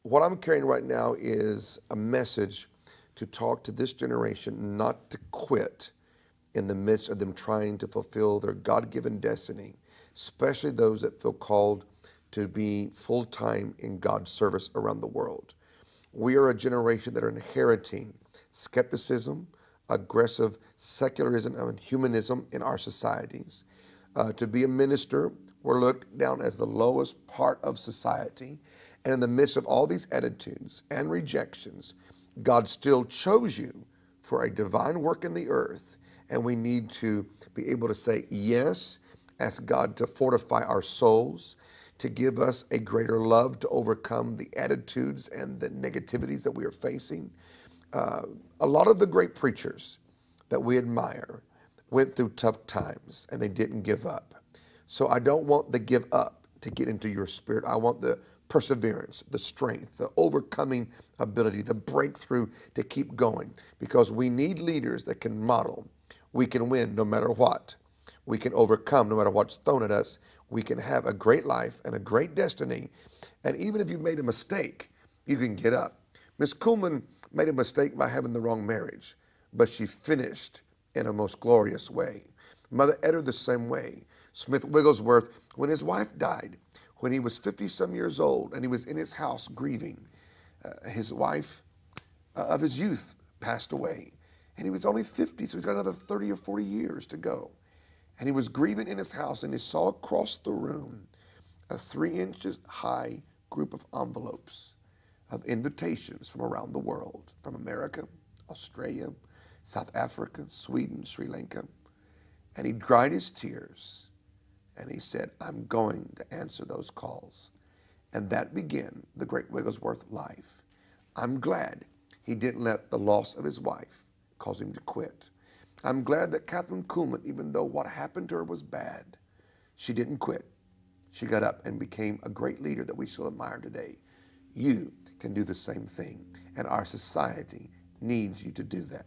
What I'm carrying right now is a message to talk to this generation not to quit in the midst of them trying to fulfill their God-given destiny, especially those that feel called to be full-time in God's service around the world. We are a generation that are inheriting skepticism, aggressive secularism, and humanism in our societies. To be a minister, we're looked down as the lowest part of society. And in the midst of all these attitudes and rejections, God still chose you for a divine work in the earth. And we need to be able to say yes, ask God to fortify our souls, to give us a greater love to overcome the attitudes and the negativities that we are facing. A lot of the great preachers that we admire went through tough times and they didn't give up. So I don't want the give up to get into your spirit. I want the perseverance, the strength, the overcoming ability, the breakthrough to keep going, because we need leaders that can model. We can win no matter what. We can overcome no matter what's thrown at us. We can have a great life and a great destiny. And even if you've made a mistake, you can get up. Miss Kuhlman made a mistake by having the wrong marriage, but she finished in a most glorious way. Mother Eder the same way. Smith Wigglesworth, when his wife died, when he was 50-some years old and he was in his house grieving, his wife of his youth passed away. And he was only 50, so he's got another 30 or 40 years to go. And he was grieving in his house, and he saw across the room a 3-inch high group of envelopes of invitations from around the world, from America, Australia, South Africa, Sweden, Sri Lanka. And he dried his tears, and he said, I'm going to answer those calls. And that began the great Wigglesworth life. I'm glad he didn't let the loss of his wife cause him to quit. I'm glad that Kathryn Kuhlman, even though what happened to her was bad, she didn't quit. She got up and became a great leader that we still admire today. You can do the same thing, and our society needs you to do that.